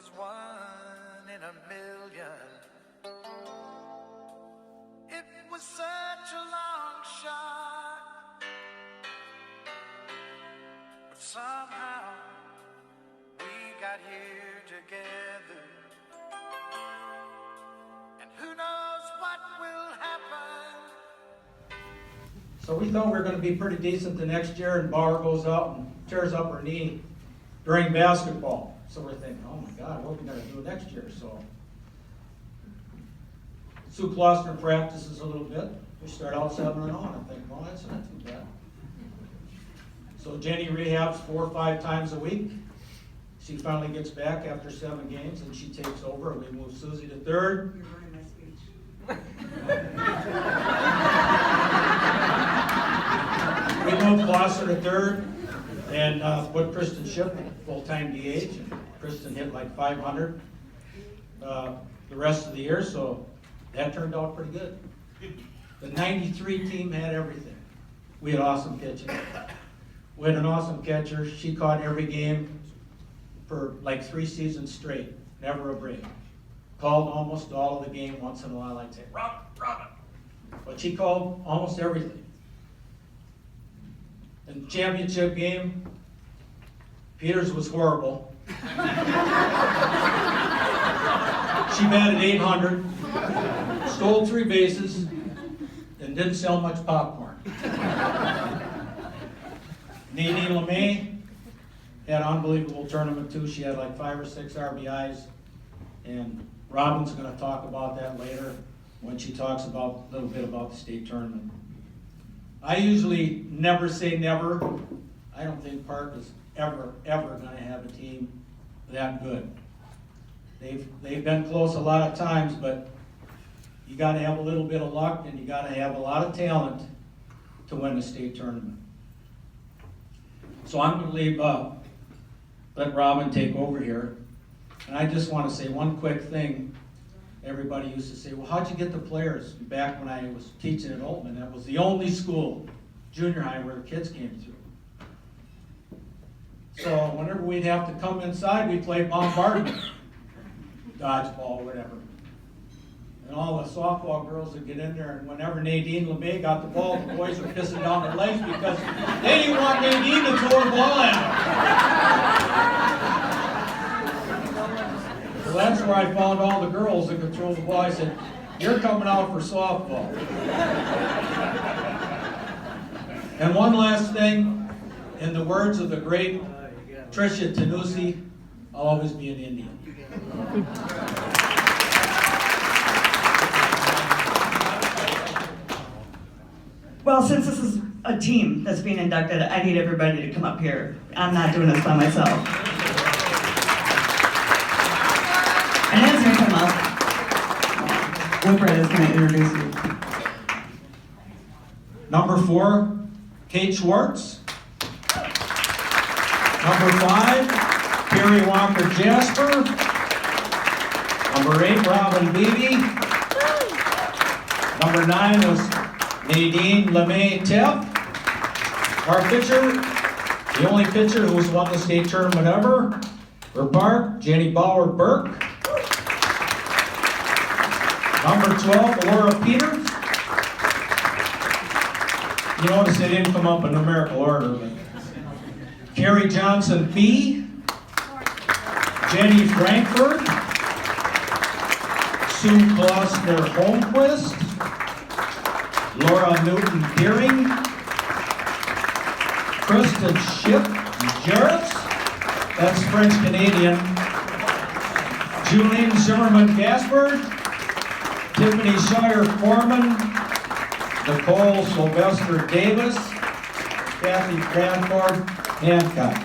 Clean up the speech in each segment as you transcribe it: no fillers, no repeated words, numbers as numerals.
was one in a million. It was such a long shot, but somehow we got here together. And who knows what will happen. So we thought we were going to be pretty decent the next year, and Bauer goes out and tears up her knee during basketball. So we're thinking, oh my God, what are we going to do next year? So Sue Klossner practices a little bit. We start out 7-0, and I think, well, that's not too bad. So Jenny rehabs 4 or 5 times a week. She finally gets back after 7 games, and she takes over. We move Susie to third. You're ruining my speech. We moved Klossner to third, and put Kristen Shipp full-time DH. And Kristen hit like 500 the rest of the year, so that turned out pretty good. The 93 team had everything. We had awesome pitching. We had an awesome catcher. She caught every game for like 3 seasons straight, never a break. Called almost all of the game. Once in a while I'd say, Robin, Robin. But she called almost everything. In the championship game, Peters was horrible. She batted .800, stole 3 bases, and didn't sell much popcorn. Nadine LeMay had an unbelievable tournament too. She had like 5 or 6 RBIs, and Robin's going to talk about that later when she talks about a little bit about the state tournament. I usually never say never. I don't think Park is ever going to have a team that good. They've been close a lot of times, but you got to have a little bit of luck, and you got to have a lot of talent to win the state tournament. So I'm going to leave, let Robin take over here. And I just want to say one quick thing. Everybody used to say, well, how'd you get the players? Back when I was teaching at Oltman, that was the only school, junior high, where the kids came through. So whenever we'd have to come inside, we'd play bombardment, dodgeball, whatever. And all the softball girls would get in there, and whenever Nadine LeMay got the ball, the boys were pissing down their legs because they didn't want Nadine to throw the ball at them. So that's where I found all the girls that could throw the ball. I said, you're coming out for softball. And one last thing, in the words of the great Tricia Tenusi, I'll always be an Indian. Well, since this is a team that's being inducted, I need everybody to come up here. I'm not doing this by myself. And as you come up, Wilfred is going to introduce you. Number 4, Kate Schwartz. Number 5, Carrie Walker Jasper. Number 8, Robin Beebe. Number 9 was Nadine LeMay Tepp. Our pitcher, the only pitcher who's won the state tournament ever, for Park, Jenny Bauer Burke. Number 12, Laura Peters. You notice they didn't come up in numerical order, but Carrie Johnson B. Jenny Frankfurt. Sue Klossner Holmquist. Laura Newton Deering. Kristen Shipp Jarrett. That's French Canadian. Julene Zimmerman Gaspard. Tiffany Shire Foreman. Nicole Sylvester Davis. Kathy Cranford Hancock.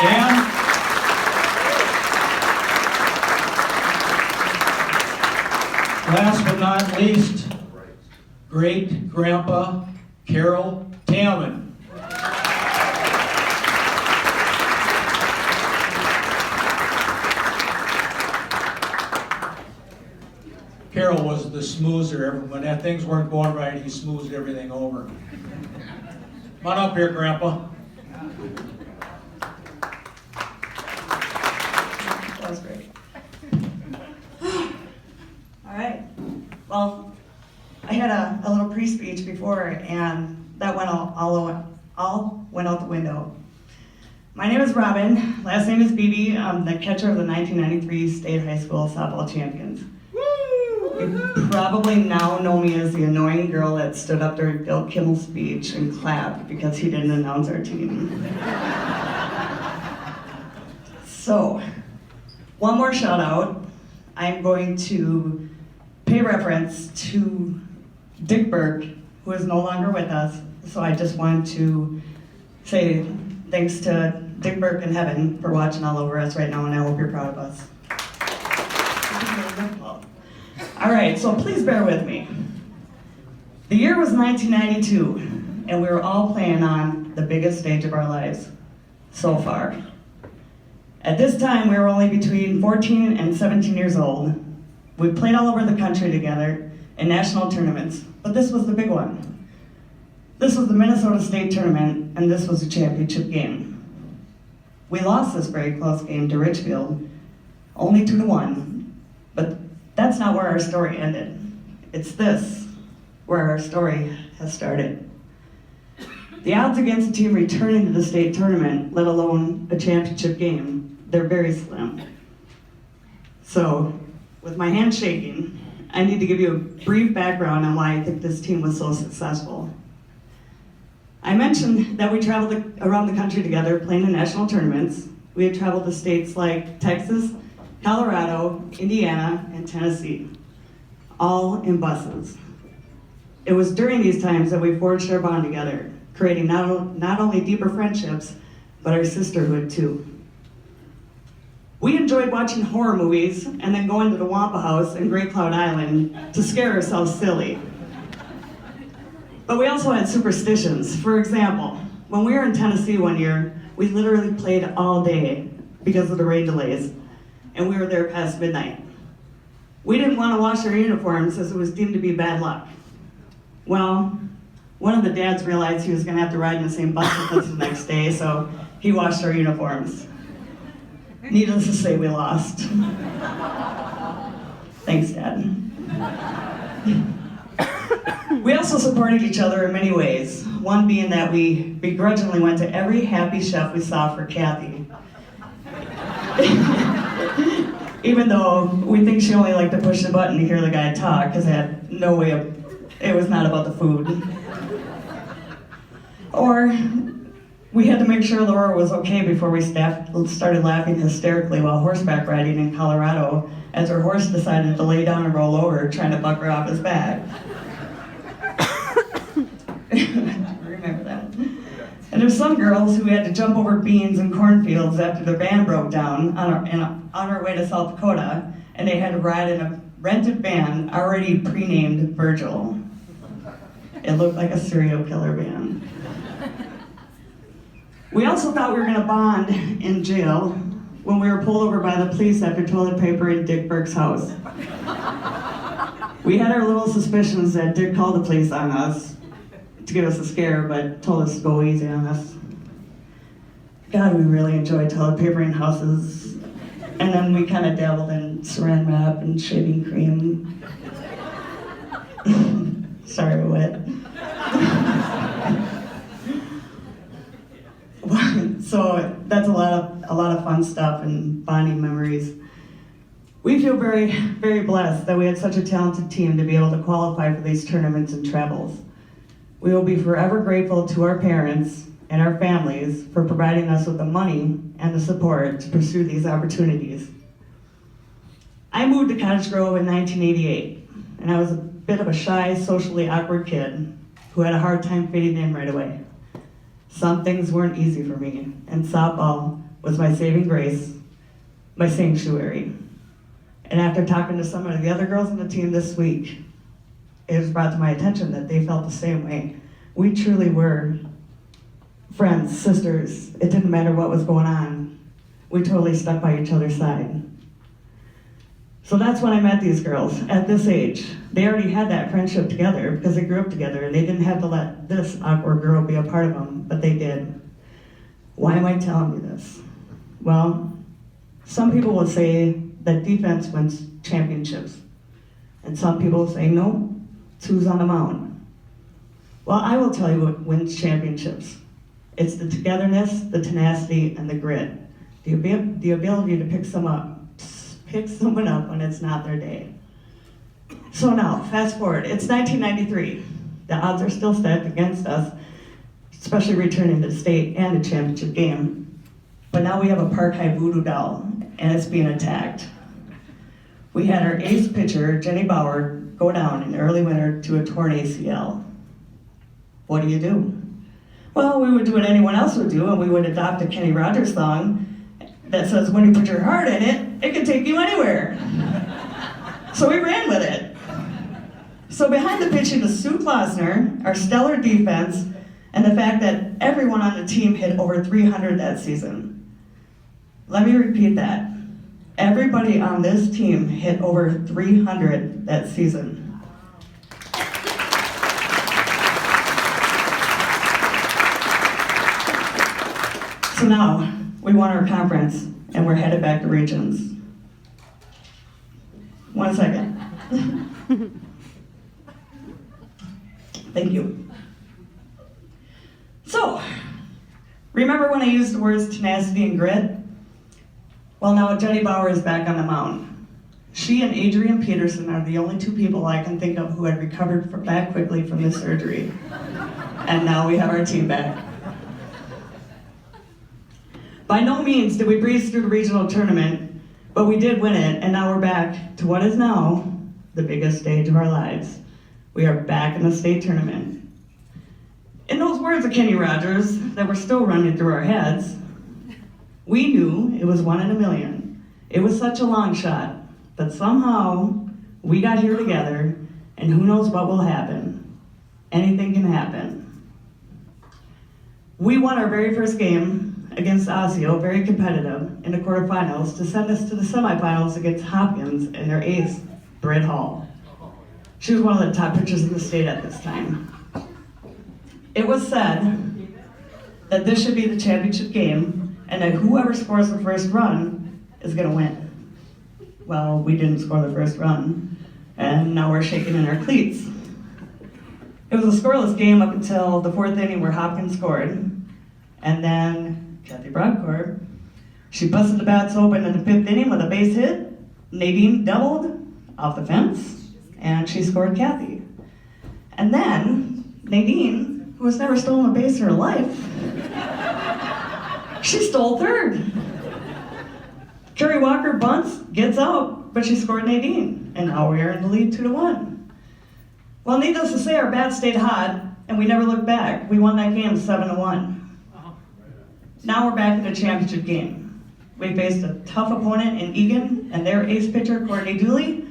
And last but not least, great grandpa Carol Tamman. Carol was the smoozer. When things weren't going right, he smoothed everything over. Come on up here, Grandpa. Well, I had a little pre-speech before, and that went all went out the window. My name is Robin. Last name is Beebe. I'm the catcher of the 1993 State High School softball champions. You probably now know me as the annoying girl that stood up during Bill Kimmel's speech and clapped because he didn't announce our team. So, one more shout out. I'm going to pay reference to Dick Burke, who is no longer with us. So I just want to say thanks to Dick Burke in heaven for watching all over us right now, and I hope you're proud of us. All right, so please bear with me. The year was 1992, and we were all playing on the biggest stage of our lives so far. At this time, we were only between 14 and 17 years old. We played all over the country together in national tournaments, but this was the big one. This was the Minnesota State Tournament, and this was the championship game. We lost this very close game to Richfield, only 2-1, but that's not where our story ended. It's this, where our story has started. The odds against a team returning to the state tournament, let alone a championship game, they're very slim. So, with my hand shaking, I need to give you a brief background on why I think this team was so successful. I mentioned that we traveled around the country together playing in national tournaments. We had traveled to states like Texas, Colorado, Indiana, and Tennessee, all in buses. It was during these times that we forged our bond together, creating not only deeper friendships, but our sisterhood too. We enjoyed watching horror movies and then going to the Wampa House in Great Cloud Island to scare ourselves silly. But we also had superstitions. For example, when we were in Tennessee one year, we literally played all day because of the rain delays, and we were there past midnight. We didn't want to wash our uniforms as it was deemed to be bad luck. Well, one of the dads realized he was going to have to ride in the same bus with us the next day, so he washed our uniforms. Needless to say, we lost. Thanks, Dad. We also supported each other in many ways. One being that we begrudgingly went to every Happy Chef we saw for Kathy. Even though we think she only liked to push the button to hear the guy talk, because it was not about the food. Or we had to make sure Laura was okay before we started laughing hysterically while horseback riding in Colorado as her horse decided to lay down and roll over, trying to buck her off his back. Remember that. And there's some girls who had to jump over beans and cornfields after their van broke down on our way to South Dakota, and they had to ride in a rented van already pre-named Virgil. It looked like a serial killer van. We also thought we were going to bond in jail when we were pulled over by the police after toilet paper in Dick Burke's house. We had our little suspicions that Dick called the police on us to give us a scare, but told us to go easy on us. God, we really enjoyed toilet papering houses. And then we kind of dabbled in saran wrap and shaving cream. Sorry, we're wet. So that's a lot of fun stuff and bonding memories. We feel very, very blessed that we had such a talented team to be able to qualify for these tournaments and travels. We will be forever grateful to our parents and our families for providing us with the money and the support to pursue these opportunities. I moved to Cottage Grove in 1988, and I was a bit of a shy, socially awkward kid who had a hard time fitting in right away. Some things weren't easy for me, and softball was my saving grace, my sanctuary. And after talking to some of the other girls on the team this week, it was brought to my attention that they felt the same way. We truly were friends, sisters. It didn't matter what was going on. We totally stuck by each other's side. So that's when I met these girls at this age. They already had that friendship together because they grew up together, and they didn't have to let this awkward girl be a part of them, but they did. Why am I telling you this? Well, some people will say that defense wins championships, And some people say, no, it's who's on the mound. Well, I will tell you what wins championships. It's the togetherness, the tenacity, and the grit. The ability to pick someone up when it's not their day. So now, fast forward, it's 1993. The odds are still stacked against us, especially returning to the state and the championship game. But now we have a Park High voodoo doll, and it's being attacked. We had our ace pitcher, Jenny Bauer, go down in the early winter to a torn ACL. What do? Well, we would do what anyone else would do, and we would adopt a Kenny Rogers song that says, when you put your heart in it, it can take you anywhere. So we ran with it. So behind the pitching of Sue Klosner, our stellar defense, and the fact that everyone on the team hit over 300 that season. Let me repeat that. Everybody on this team hit over 300 that season. So now, we won our conference, and we're headed back to regions. 1 second. Thank you. So, remember when I used the words tenacity and grit? Well, now Jenny Bauer is back on the mound. She and Adrian Peterson are the only two people I can think of who had recovered back quickly from this surgery. And now we have our team back. By no means did we breeze through the regional tournament, but we did win it, and now we're back to what is now the biggest stage of our lives. We are back in the state tournament. In those words of Kenny Rogers that were still running through our heads, we knew it was 1 in a million. It was such a long shot, but somehow we got here together, and who knows what will happen. Anything can happen. We won our very first game against Osseo, very competitive, in the quarterfinals to send us to the semifinals against Hopkins and their ace, Britt Hall. She was one of the top pitchers in the state at this time. It was said that this should be the championship game and that whoever scores the first run is gonna win. Well, we didn't score the first run, and now we're shaking in our cleats. It was a scoreless game up until the 4th inning where Hopkins scored, and then Kathy Broadcourt, she busted the bats open in the 5th inning with a base hit. Nadine doubled off the fence, and she scored Kathy. And then Nadine, who has never stolen a base in her life, she stole third. Carrie Walker bunts, gets out, but she scored Nadine, and now we are in the lead 2-1. Well, needless to say, our bats stayed hot, and we never looked back. We won that game 7-1. Now we're back in the championship game. We faced a tough opponent in Egan and their ace pitcher, Courtney Dooley,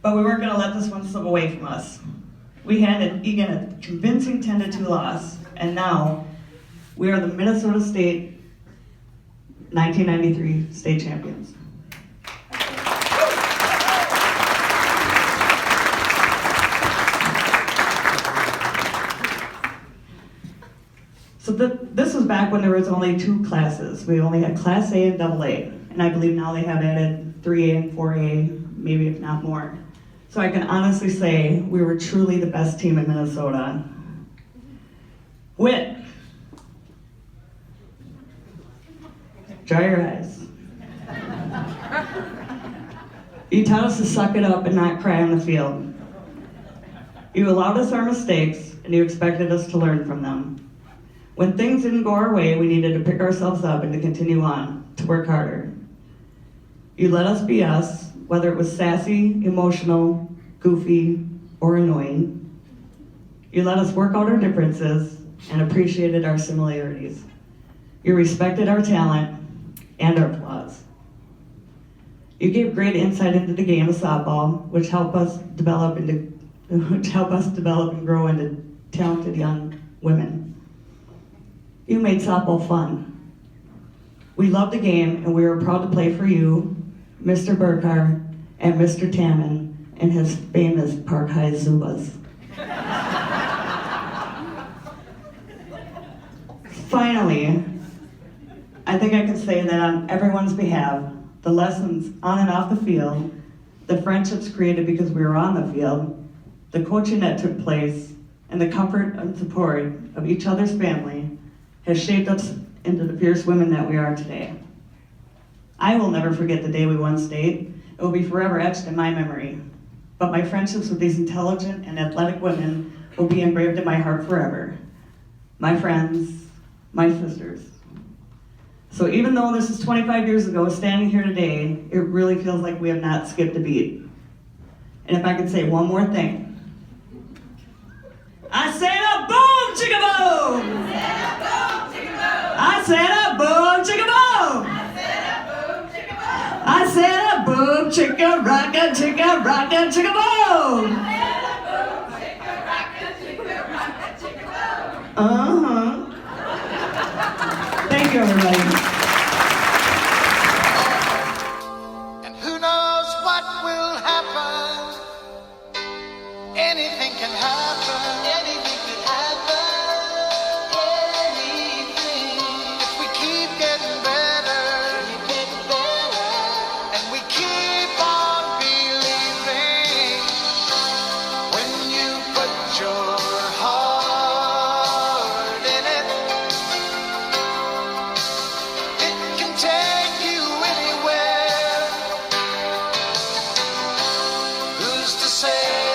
but we weren't gonna let this one slip away from us. We handed Egan a convincing 10-2 loss, and now we are the Minnesota State 1993 state champions. So this was back when there was only 2 classes. We only had Class A and AA, and I believe now they have added 3A and 4A, maybe if not more. So I can honestly say we were truly the best team in Minnesota. Whit. Dry your eyes. You taught us to suck it up and not cry on the field. You allowed us our mistakes, and you expected us to learn from them. When things didn't go our way, we needed to pick ourselves up and to continue on, to work harder. You let us be us, whether it was sassy, emotional, goofy, or annoying. You let us work out our differences and appreciated our similarities. You respected our talent and our flaws. You gave great insight into the game of softball, which helped us develop and grow into talented young women. You made softball fun. We loved the game, and we were proud to play for you, Mr. Burkhardt, and Mr. Tannen, and his famous Park High Zubas. Finally, I think I can say that on everyone's behalf, the lessons on and off the field the friendships created because we were on the field, the coaching that took place, and the comfort and support of each other's family has shaped us into the fierce women that we are today. I will never forget the day we won state. It will be forever etched in my memory. But my friendships with these intelligent and athletic women will be engraved in my heart forever. My friends, my sisters. So even though this is 25 years ago, standing here today, it really feels like we have not skipped a beat. And if I could say one more thing. I said a boom, chicka boom! I said a boom, chicka boom! I said a boom, chicka rocka, chicka boom! Uh-huh. Thank you, everybody. And who knows what will happen? Anything can happen. Anything can happen. Anything. If we keep getting better. And we keep on believing. When you put your heart in it, it can take you anywhere. Who's to say